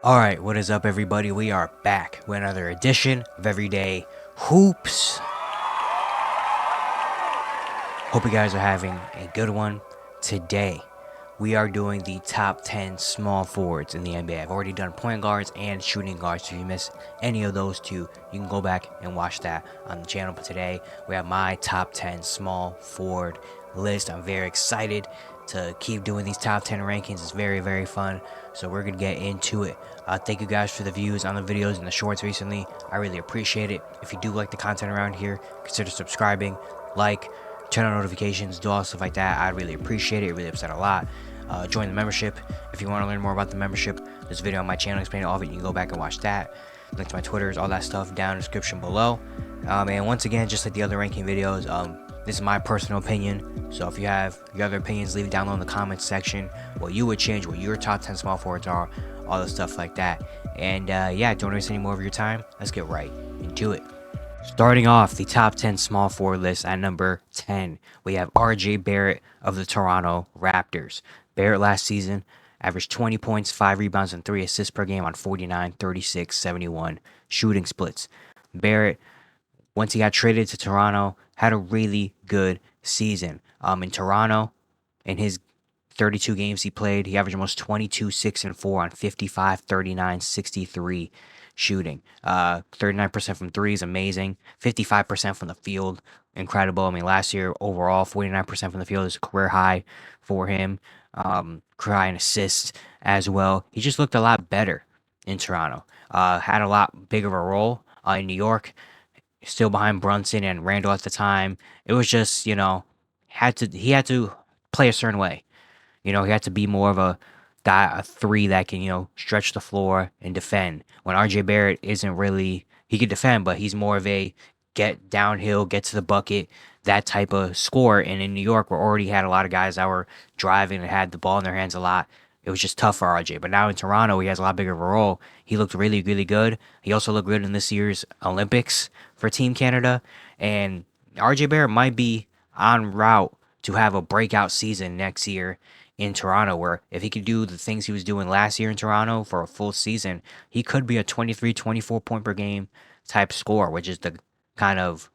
Alright, what is up everybody? We are back with another edition of Everyday Hoops. Hope you guys are having a good one. Today, we are doing the top 10 small forwards in the NBA. I've already done point guards and shooting guards, so if you missed any of those two, you can go back and watch that on the channel. But today, we have my top 10 small forward list. I'm very excited to keep doing these top 10 rankings. It's very, very fun. So we're going to get into it. Thank you guys for the views on the videos and the shorts recently. I really appreciate it. If you do like the content around here, consider subscribing, turn on notifications, do all stuff like that. I'd really appreciate it. It really helps out a lot. Join the membership. If you want to learn more about the membership, there's a video on my channel explaining all of it. You can go back and watch that. Link to my Twitters, all that stuff down in the description below. And once again, just like the other ranking videos, this is my personal opinion. So if you have your other opinions, leave it down below in the comments section. What you would change, what your top 10 small forwards are, all the stuff like that. And yeah, don't waste any more of your time. Let's get right into it. Starting off the top 10 small forward list at number 10, we have RJ Barrett of the Toronto Raptors. Barrett last season averaged 20 points, 5 rebounds, and 3 assists per game on 49, 36, 71 shooting splits. Barrett, once he got traded to Toronto, had a really good season. In Toronto, in his 32 games he played, he averaged almost 22, 6, and 4 on 55, 39, 63 shooting. 39% from threes, amazing. 55% from the field, incredible. I mean, last year overall, 49% from the field is a career high for him. Career high in assists as well. He just looked a lot better in Toronto. Had a lot bigger of a role in New York. Still behind Brunson and Randall at the time. It was just, he had to play a certain way. He had to be more of a guy, a three that can, stretch the floor and defend. When RJ Barrett isn't really, he can defend, but he's more of a get downhill, get to the bucket, that type of scorer. And in New York, we already had a lot of guys that were driving and had the ball in their hands a lot. It was just tough for RJ. But now in Toronto, he has a lot bigger of a role. He looked really, really good. He also looked good in this year's Olympics for Team Canada. And RJ Barrett might be en route to have a breakout season next year in Toronto, where if he could do the things he was doing last year in Toronto for a full season, he could be a 23, 24 point per game type scorer, which is the kind of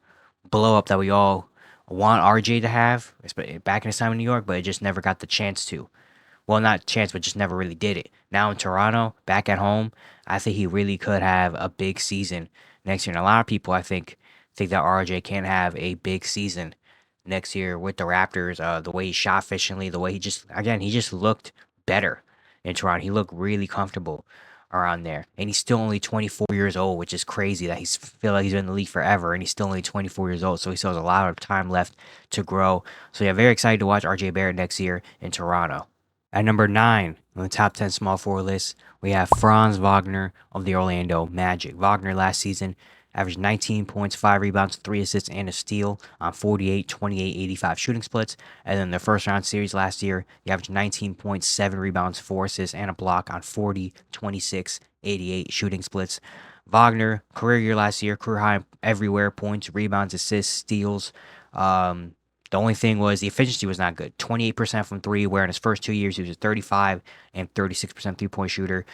blow up that we all want RJ to have back in his time in New York, but it just never got the chance to. Well, not chance, but just never really did it. Now in Toronto, back at home, I think he really could have a big season next year. And a lot of people, I think that RJ can have a big season next year with the Raptors. The way he shot efficiently, the way he just looked better in Toronto. He looked really comfortable around there. And he's still only 24 years old, which is crazy that feel like he's been in the league forever, and he's still only 24 years old. So he still has a lot of time left to grow. So yeah, very excited to watch RJ Barrett next year in Toronto. At number 9 on the top 10 small forward list, we have Franz Wagner of the Orlando Magic. Wagner last season averaged 19 points, 5 rebounds, 3 assists, and a steal on 48, 28, 85 shooting splits. And then the first round series last year, he averaged 19 points, 7 rebounds, 4 assists, and a block on 40, 26, 88 shooting splits. Wagner, career year last year, career high everywhere, points, rebounds, assists, steals. The only thing was the efficiency was not good. 28% from three, where in his first 2 years he was a 35 and 36% three-point shooter.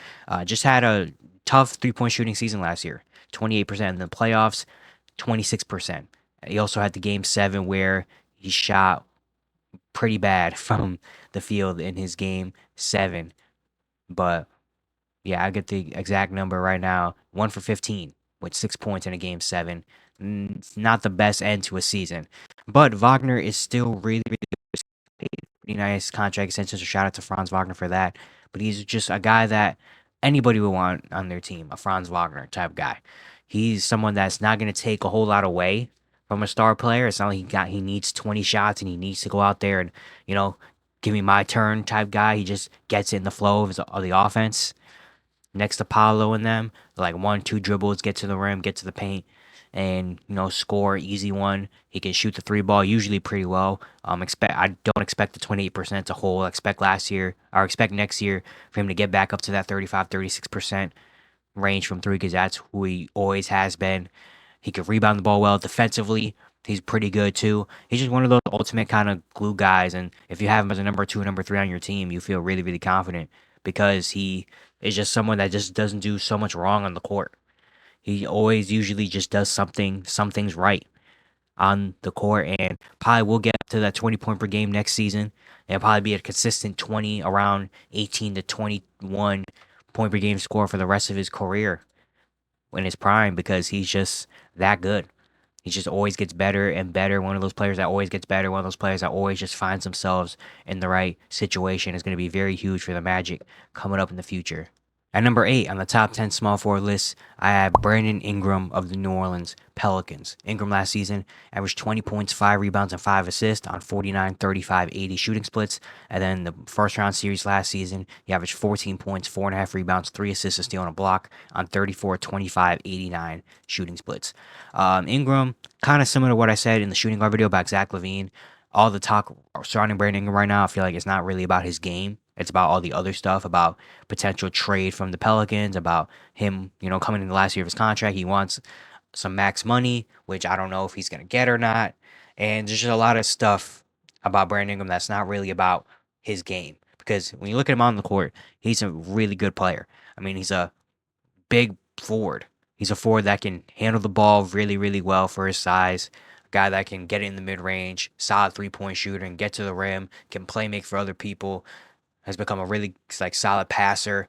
Just had a tough three-point shooting season last year. 28% in the playoffs, 26%. He also had the game 7 where he shot pretty bad from the field in his game 7. But yeah, I get the exact number right now. 1 for 15 with 6 points in a game 7. It's not the best end to a season. But Wagner is still really, really paid. Pretty nice contract extension. So shout out to Franz Wagner for that. But he's just a guy that anybody would want on their team, a Franz Wagner type guy. He's someone that's not going to take a whole lot away from a star player. It's not like he needs 20 shots and he needs to go out there and, give me my turn type guy. He just gets in the flow of the offense. Next to Paolo and them, like 1-2 dribbles, get to the rim, get to the paint, and score easy one. He can shoot the 3 ball usually pretty well. I don't expect the 28% to hold. I expect next year for him to get back up to that 35-36% range from 3, because that's who he always has been. He can rebound the ball well defensively. He's pretty good too. He's just one of those ultimate kind of glue guys, and if you have him as a number 2, number 3 on your team, you feel really, really confident because he is just someone that just doesn't do so much wrong on the court. He always usually just does some things right on the court, and probably will get to that 20 point per game next season. And probably be a consistent 20, around 18 to 21 point per game score for the rest of his career in his prime, because he's just that good. He just always gets better and better. One of those players that always gets better. One of those players that always just finds themselves in the right situation is going to be very huge for the Magic coming up in the future. At number 8 on the top 10 small forward list, I have Brandon Ingram of the New Orleans Pelicans. Ingram last season averaged 20 points, 5 rebounds, and 5 assists on 49, 35, 80 shooting splits. And then the first round series last season, he averaged 14 points, 4.5 rebounds, 3 assists, a steal, and a block on 34, 25, 89 shooting splits. Ingram, kind of similar to what I said in the shooting guard video about Zach LaVine. All the talk surrounding Brandon Ingram right now, I feel like it's not really about his game. It's about all the other stuff, about potential trade from the Pelicans, about him, coming in the last year of his contract. He wants some max money, which I don't know if he's going to get or not. And there's just a lot of stuff about Brandon Ingram that's not really about his game. Because when you look at him on the court, he's a really good player. I mean, he's a big forward. He's a forward that can handle the ball really, really well for his size. A guy that can get in the mid-range, solid three-point shooter, and get to the rim, can play make for other people, has become a really solid passer.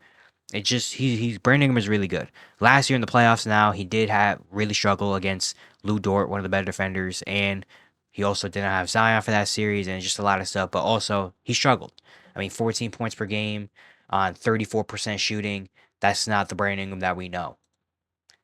It just he's Brandon Ingram is really good. Last year in the playoffs, now he did have really struggle against Lou Dort, one of the better defenders, and he also didn't have Zion for that series, and just a lot of stuff. But also he struggled. I mean, 14 points per game on 34% shooting. That's not the Brandon Ingram that we know.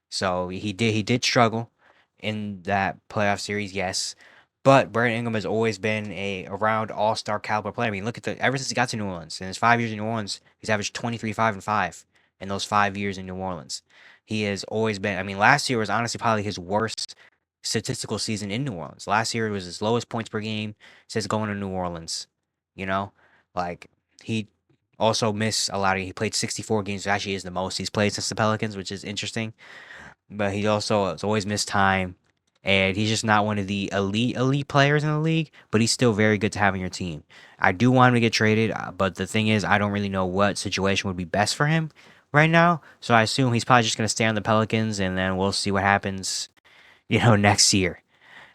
So he did struggle in that playoff series, yes. But Brandon Ingram has always been a around all-star caliber player. I mean, look at ever since he got to New Orleans, in his 5 years in New Orleans, he's averaged 23, 5, and 5 in those 5 years in New Orleans. He has always been, I mean, last year was honestly probably his worst statistical season in New Orleans. Last year was his lowest points per game since going to New Orleans. You know? Like, he also missed a lot he played 64 games, which actually is the most he's played since the Pelicans, which is interesting. But he also has always missed time. And he's just not one of the elite players in the league, but he's still very good to have on your team. I do want him to get traded, but the thing is, I don't really know what situation would be best for him right now. So I assume he's probably just going to stay on the Pelicans, and then we'll see what happens, next year,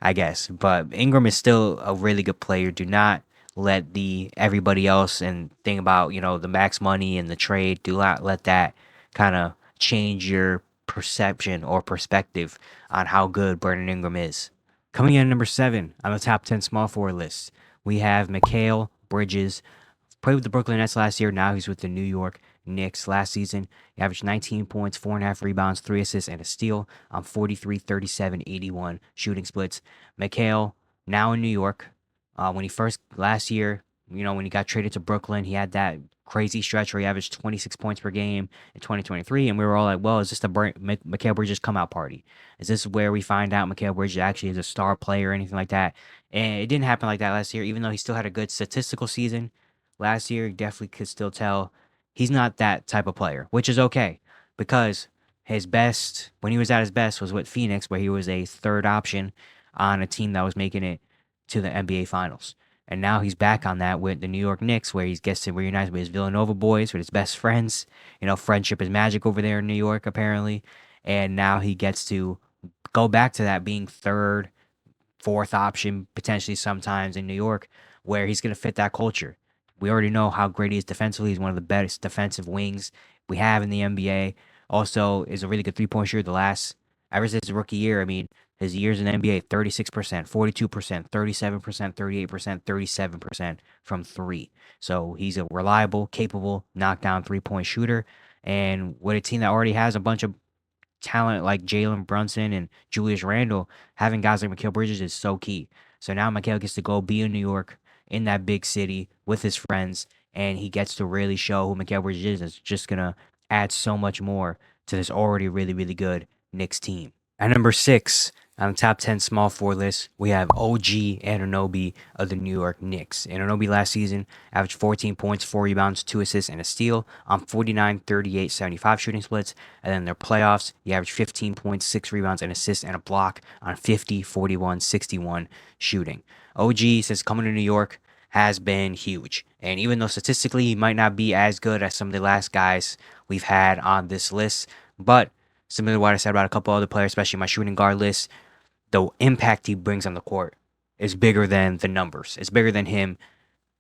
I guess. But Ingram is still a really good player. Do not let everybody else and think about, the max money and the trade. Do not let that kind of change your perception or perspective on how good Brandon Ingram is. Coming in at number 7 on the top 10 small forward list, we have Mikal Bridges. Played with the Brooklyn Nets last year. Now he's with the New York Knicks. Last season, he averaged 19 points, 4.5 rebounds, 3 assists, and a steal on 43, 37, 81 shooting splits. Mikal, now in New York. Last year, when he got traded to Brooklyn, he had that crazy stretch where he averaged 26 points per game in 2023, and we were all like, well, is this the Mikal Bridges come out party? Is this where we find out Mikal Bridges actually is a star player or anything like that? And it didn't happen like that last year, even though he still had a good statistical season last year. You definitely could still tell he's not that type of player, which is okay, because his best, when he was at his best, was with Phoenix, where he was a third option on a team that was making it to the NBA Finals. And now he's back on that with the New York Knicks, where he gets to reunite with his Villanova boys, with his best friends. Friendship is magic over there in New York, apparently. And now he gets to go back to that being third, fourth option, potentially sometimes in New York, where he's going to fit that culture. We already know how great he is defensively. He's one of the best defensive wings we have in the NBA. Also, is a really good three-point shooter ever since his rookie year. I mean, his years in the NBA, 36%, 42%, 37%, 38%, 37% from 3. So he's a reliable, capable, knockdown three-point shooter. And with a team that already has a bunch of talent like Jalen Brunson and Julius Randle, having guys like Mikal Bridges is so key. So now Mikal gets to go be in New York, in that big city with his friends, and he gets to really show who Mikal Bridges is. It's just going to add so much more to this already really, really good Knicks team. At number 6 on the top 10 small forward list, we have OG Anunoby of the New York Knicks. Anunoby last season averaged 14 points, 4 rebounds, 2 assists, and a steal on 49, 38, 75 shooting splits. And then in their playoffs, he averaged 15 points, 6 rebounds, an assist, and a block on 50, 41, 61 shooting. OG, since coming to New York, has been huge. And even though statistically he might not be as good as some of the last guys we've had on this list, but similar to what I said about a couple other players, especially my shooting guard list, the impact he brings on the court is bigger than the numbers. It's bigger than him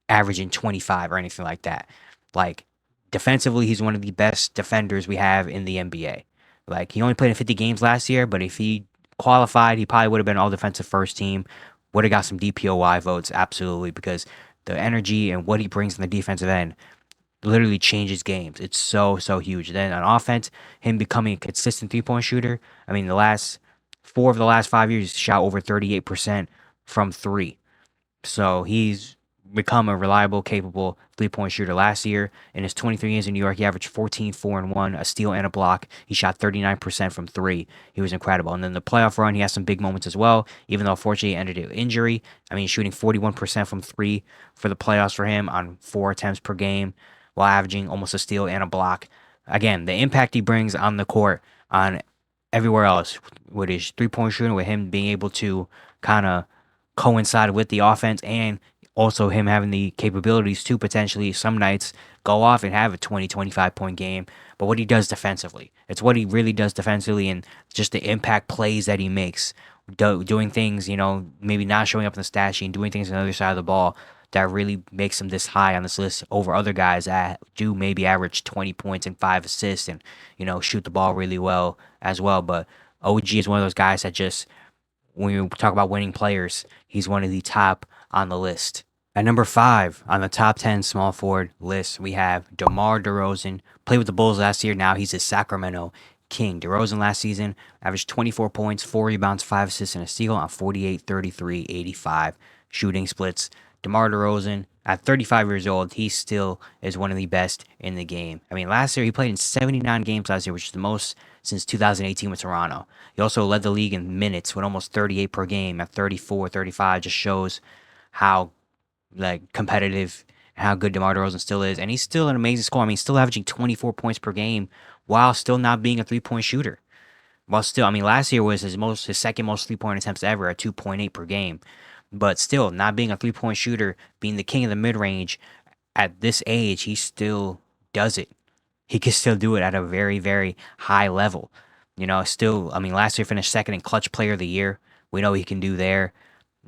averaging 25 or anything like that. Like, defensively, he's one of the best defenders we have in the NBA. Like, he only played in 50 games last year, but if he qualified, he probably would have been all defensive first team. Would have got some DPOY votes, absolutely, because the energy and what he brings on the defensive end literally changes games. It's so, so huge. Then on offense, him becoming a consistent 3-point shooter. I mean, the last 4 of the last 5 years, he's shot over 38% from three. So he's become a reliable, capable 3-point shooter. Last year, in his 23 games in New York, he averaged 14, 4, and 1, a steal and a block. He shot 39% from three. He was incredible. And then the playoff run, he has some big moments as well, even though unfortunately he ended in injury. I mean, shooting 41% from three for the playoffs for him on 4 attempts per game, while averaging almost a steal and a block. Again, the impact he brings on the court, on everywhere else, with his 3-point shooting, with him being able to kind of coincide with the offense, and also him having the capabilities to potentially some nights go off and have a 20, 25-point game. But what he does defensively, it's what he really does defensively, and just the impact plays that he makes. Doing things, maybe not showing up in the stat sheet, doing things on the other side of the ball that really makes him this high on this list over other guys that do maybe average 20 points and 5 assists and, shoot the ball really well as well. But OG is one of those guys that just, when you talk about winning players, he's one of the top on the list. At number 5 on the top 10 small forward list, we have Demar DeRozan. Played with the Bulls last year. Now he's a Sacramento King. DeRozan last season averaged 24 points, 4 rebounds, 5 assists, and a steal on 48, 33, 85 shooting splits. DeMar DeRozan, at 35 years old, he still is one of the best in the game. I mean, last year he played in 79 games last year, which is the most since 2018 with Toronto. He also led the league in minutes with almost 38 per game at 34, 35. Just shows how competitive and how good DeMar DeRozan still is. And he's still an amazing scorer. I mean, still averaging 24 points per game while still not being a 3-point shooter. While still, I mean, last year was his second most 3-point attempts ever at 2.8 per game. But still, not being a 3-point shooter, being the king of the mid-range, at this age, he still does it. He can still do it at a very, very high level. Still, I mean, last year finished second in clutch player of the year. We know he can do there.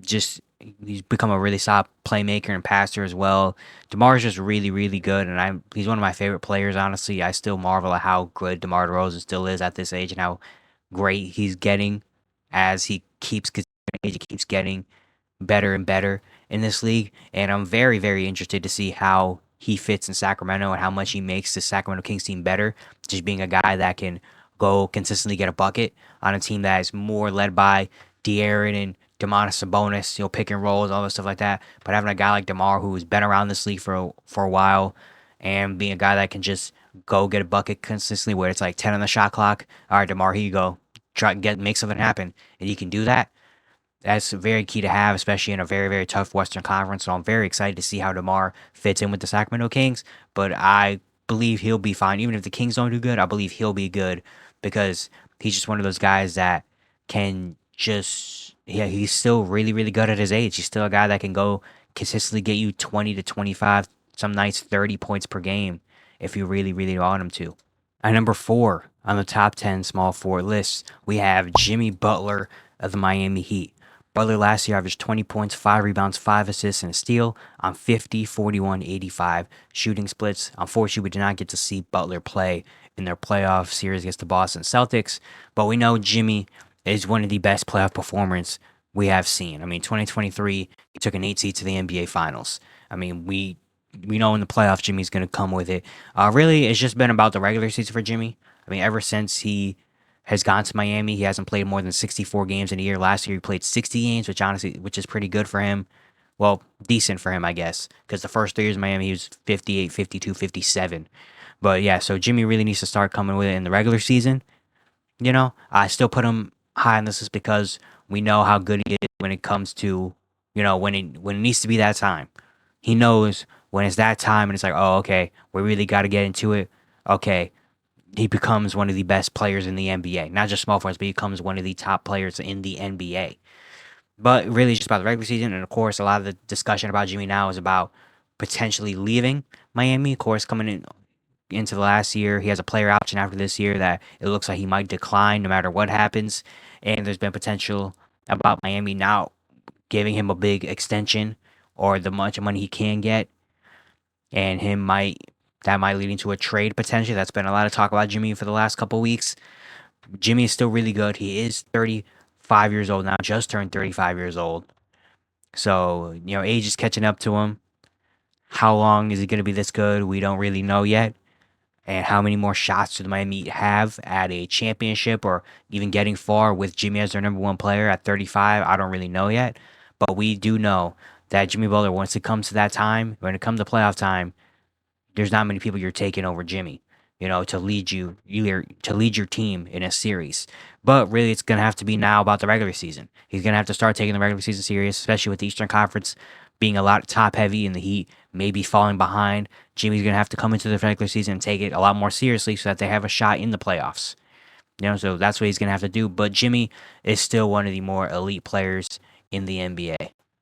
Just, he's become a really solid playmaker and passer as well. DeMar's just really, really good, and he's one of my favorite players, honestly. I still marvel at how good DeMar DeRozan still is at this age and how great he's getting as he keeps getting better and better in this league. And I'm very, very interested to see how he fits in Sacramento and how much he makes the Sacramento Kings team better. Just being a guy that can go consistently get a bucket on a team that is more led by De'Aaron and Domantas Sabonis, pick and rolls, all that stuff like that. But having a guy like DeMar who's been around this league for a while, and being a guy that can just go get a bucket consistently, where it's like 10 on the shot clock. All right, DeMar, here you go. Make something happen, and he can do that. That's very key to have, especially in a very, very tough Western Conference. So I'm very excited to see how DeMar fits in with the Sacramento Kings. But I believe he'll be fine. Even if the Kings don't do good, I believe he'll be good, because he's just one of those guys that can just, he's still really, really good at his age. He's still a guy that can go consistently get you 20 to 25, some nights 30 points per game if you really, really want him to. At number 4 on the top 10 small forward list, we have Jimmy Butler of the Miami Heat. Butler last year averaged 20 points, 5 rebounds, 5 assists, and a steal on 50, 41, 85 shooting splits. Unfortunately, we did not get to see Butler play in their playoff series against the Boston Celtics, but we know Jimmy is one of the best playoff performers we have seen. I mean, 2023, he took an 8 seed to the NBA Finals. I mean, we know in the playoffs, Jimmy's going to come with it. Really, it's just been about the regular season for Jimmy. I mean, ever since he has gone to Miami, he hasn't played more than 64 games in a year. Last year, he played 60 games, which is pretty good for him. Well, decent for him, I guess, because the first 3 years in Miami, he was 58, 52, 57. But yeah, so Jimmy really needs to start coming with it in the regular season. I still put him high on this list because we know how good he is when it comes to, when it needs to be that time. He knows when it's that time and it's like, oh, okay, we really got to get into it. Okay, he becomes one of the best players in the NBA. Not just small forwards, but he becomes one of the top players in the NBA. But really, just about the regular season, and of course, a lot of the discussion about Jimmy now is about potentially leaving Miami. Of course, coming into the last year, he has a player option after this year that it looks like he might decline no matter what happens. And there's been potential about Miami now giving him a big extension or the much money he can get, and that might lead into a trade potentially. That's been a lot of talk about Jimmy for the last couple weeks. Jimmy is still really good. He is 35 years old now, just turned 35 years old. So, age is catching up to him. How long is he going to be this good? We don't really know yet. And how many more shots do the Miami Heat have at a championship or even getting far with Jimmy as their number one player at 35? I don't really know yet. But we do know that Jimmy Butler, once it comes to that time, when it comes to playoff time, there's not many people you're taking over Jimmy, to lead to lead your team in a series. But really, it's gonna have to be now about the regular season. He's gonna have to start taking the regular season serious, especially with the Eastern Conference being a lot top heavy and the Heat maybe falling behind. Jimmy's gonna have to come into the regular season and take it a lot more seriously so that they have a shot in the playoffs. So that's what he's gonna have to do. But Jimmy is still one of the more elite players in the NBA.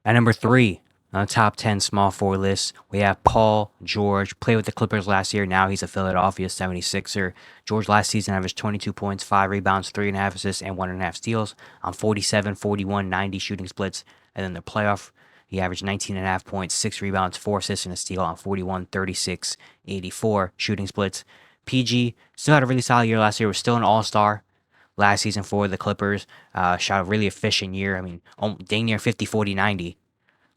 At number 3, on the top 10 small forward list, we have Paul George. Played with the Clippers last year. Now he's a Philadelphia 76er. George last season averaged 22 points, 5 rebounds, 3.5 assists, and 1.5 steals on 47, 41, 90 shooting splits. And then the playoff, he averaged 19.5 points, 6 rebounds, 4 assists, and a steal on 41, 36, 84 shooting splits. PG still had a really solid year last year. Was still an all-star last season for the Clippers. Shot a really efficient year. I mean, dang near 50, 40, 90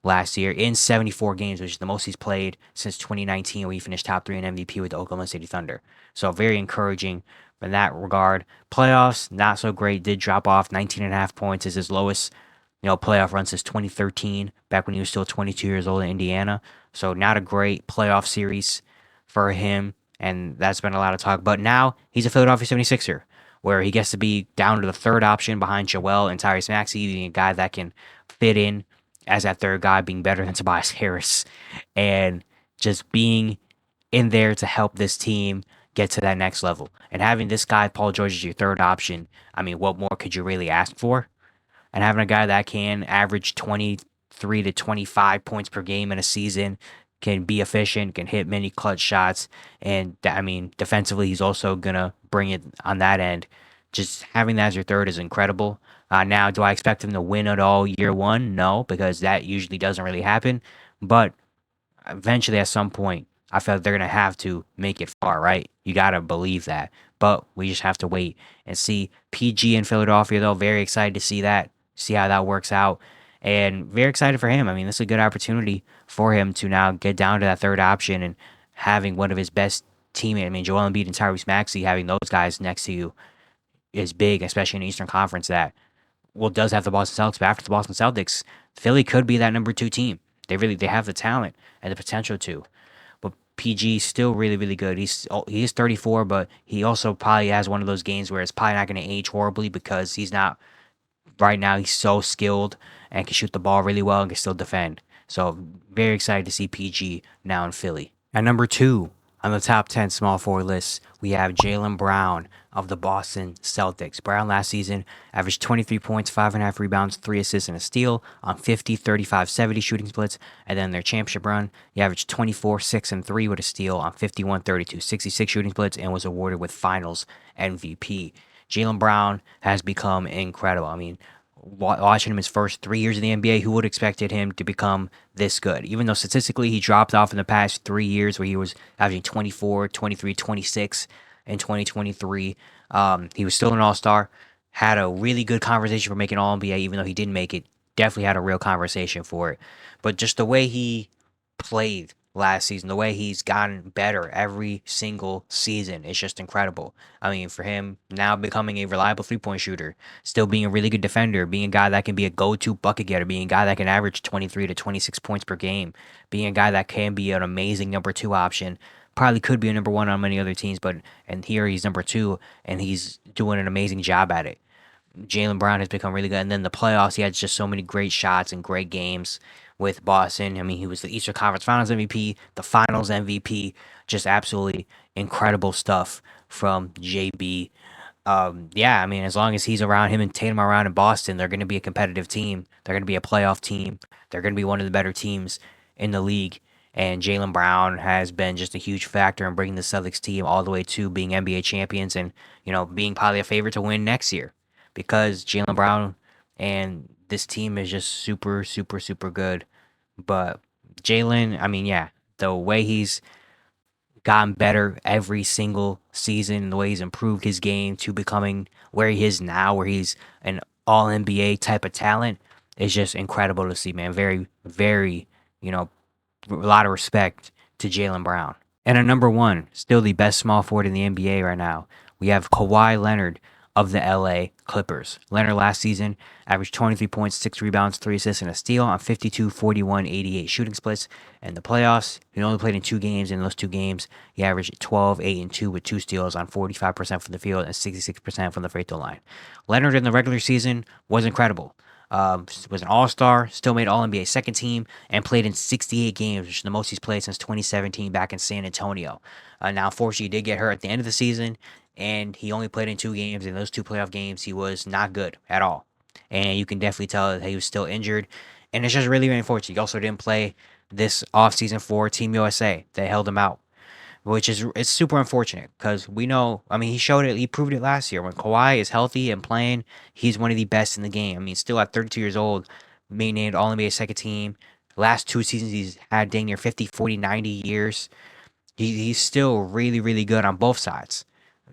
last year in 74 games, which is the most he's played since 2019, where he finished top 3 in MVP with the Oklahoma City Thunder. So very encouraging in that regard. Playoffs, not so great. Did drop off. 19.5 points is his lowest, playoff run since 2013, back when he was still 22 years old in Indiana. So not a great playoff series for him, and that's been a lot of talk. But now he's a Philadelphia 76er, where he gets to be down to the third option behind Joel and Tyrese Maxey, being a guy that can fit in as that third guy, being better than Tobias Harris, and just being in there to help this team get to that next level. And having this guy, Paul George, as your third option, I mean, what more could you really ask for? And having a guy that can average 23 to 25 points per game in a season, can be efficient, can hit many clutch shots, and defensively, he's also gonna bring it on that end. Just having that as your third is incredible. Now, do I expect him to win it all year one? No, because that usually doesn't really happen. But eventually, at some point, I feel like they're going to have to make it far, right? You got to believe that. But we just have to wait and see. PG in Philadelphia, though, very excited to see that, see how that works out. And very excited for him. I mean, this is a good opportunity for him to now get down to that third option and having one of his best teammates. I mean, Joel Embiid and Tyrese Maxey, having those guys next to you is big, especially in the Eastern Conference that does have the Boston Celtics, but after the Boston Celtics, Philly could be that number 2 team. They have the talent and the potential to. But PG still really, really good. He is 34, but he also probably has one of those games where it's probably not going to age horribly because he's not right now. He's so skilled and can shoot the ball really well and can still defend. So very excited to see PG now in Philly. At number 2 on the top 10 small forward list, we have Jaylen Brown of the Boston Celtics. Brown last season averaged 23 points, 5.5 rebounds, 3 assists, and a steal on 50, 35, 70 shooting splits. And then their championship run, he averaged 24, 6, and 3 with a steal on 51, 32, 66 shooting splits and was awarded with Finals MVP. Jaylen Brown has become incredible. I mean, watching him his first 3 years in the NBA, who would have expected him to become this good? Even though statistically he dropped off in the past 3 years where he was averaging 24, 23, 26 in 2023. He was still an all-star, had a really good conversation for making All-NBA, even though he didn't make it. Definitely had a real conversation for it. But just the way he played last season, the way he's gotten better every single season is just incredible. I mean, for him now becoming a reliable three-point shooter, still being a really good defender, being a guy that can be a go-to bucket getter, being a guy that can average 23 to 26 points per game, being a guy that can be an amazing number 2 option. Probably could be a number 1 on many other teams, and here he's number 2, and he's doing an amazing job at it. Jaylen Brown has become really good, and then the playoffs, he had just so many great shots and great games with Boston. I mean, he was the Eastern Conference Finals MVP, the Finals MVP, just absolutely incredible stuff from JB. Yeah, I mean, as long as he's around, him and Tatum are around in Boston, they're going to be a competitive team. They're going to be a playoff team. They're going to be one of the better teams in the league. And Jaylen Brown has been just a huge factor in bringing the Celtics team all the way to being NBA champions and, being probably a favorite to win next year because Jaylen Brown and this team is just super, super, super good. But Jaylen, I mean, yeah, the way he's gotten better every single season, the way he's improved his game to becoming where he is now, where he's an all NBA type of talent, is just incredible to see, man. Very, very, a lot of respect to Jaylen Brown. And at number one, still the best small forward in the NBA right now, we have Kawhi Leonard of the LA Clippers. Leonard last season averaged 23 points, 6 rebounds, 3 assists, and a steal on 52, 41, 88 shooting splits. In the playoffs, he only played in 2 games. In those 2 games, he averaged 12, 8, and 2 with 2 steals on 45% from the field and 66% from the free throw line. Leonard in the regular season was incredible. Was an all-star, still made All-NBA second team, and played in 68 games, which is the most he's played since 2017 back in San Antonio. Now, unfortunately, he did get hurt at the end of the season, and he only played in 2 games. In those 2 playoff games, he was not good at all. And you can definitely tell that he was still injured, and it's just really, really unfortunate. He also didn't play this offseason for Team USA. They held him out, which is it's super unfortunate because we know. I mean, he showed it. He proved it last year when Kawhi is healthy and playing. He's one of the best in the game. I mean, still at 32 years old, being named All NBA second team. Last 2 seasons, he's had dang near 50, 40, 90 years. He's still really, really good on both sides.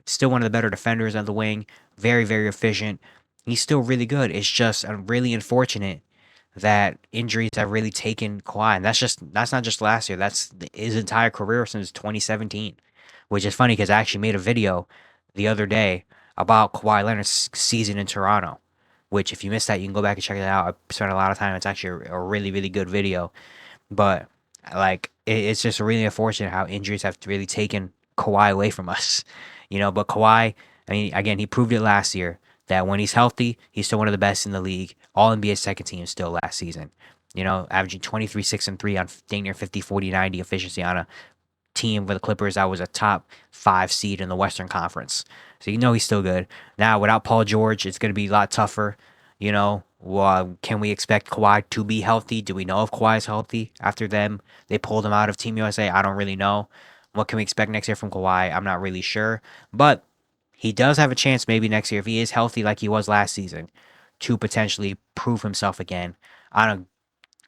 Still one of the better defenders on the wing. Very, very efficient. He's still really good. It's just really unfortunate that injuries have really taken Kawhi, and that's not just last year. That's his entire career since 2017, which is funny because I actually made a video the other day about Kawhi Leonard's season in Toronto. Which, if you missed that, you can go back and check it out. I spent a lot of time. It's actually a really, really good video. But like, it's just really unfortunate how injuries have really taken Kawhi away from us. But Kawhi, I mean, again, he proved it last year that when he's healthy, he's still one of the best in the league. All NBA second team still last season. Averaging 23, 6, and 3 on dang near 50, 40, 90 efficiency on a team for the Clippers that was a top 5 seed in the Western Conference. So he's still good. Now, without Paul George, it's going to be a lot tougher. Can we expect Kawhi to be healthy? Do we know if Kawhi is healthy after they pulled him out of Team USA? I don't really know. What can we expect next year from Kawhi? I'm not really sure. But he does have a chance maybe next year, if he is healthy like he was last season, to potentially prove himself again on a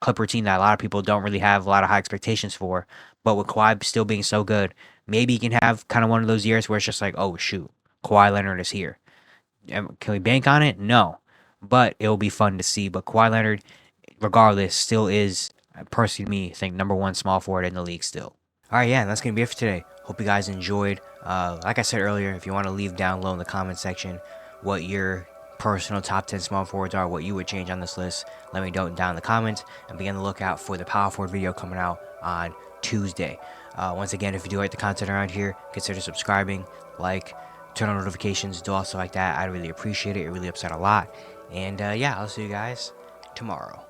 Clipper team that a lot of people don't really have a lot of high expectations for. But with Kawhi still being so good, maybe he can have kind of one of those years where it's just like, oh, shoot, Kawhi Leonard is here. Can we bank on it? No. But it will be fun to see. But Kawhi Leonard, regardless, still is, personally to me, I think number 1 small forward in the league still. All right, yeah, that's going to be it for today. Hope you guys enjoyed. Like I said earlier, if you want to leave down low in the comment section what your personal top 10 small forwards are, what you would change on this list, let me know down in the comments, and be on the lookout for the power forward video coming out on Tuesday. Once again, if you do like the content around here, consider subscribing, turn on notifications, do also like that. I'd really appreciate it. It really upset a lot. And yeah, I'll see you guys tomorrow.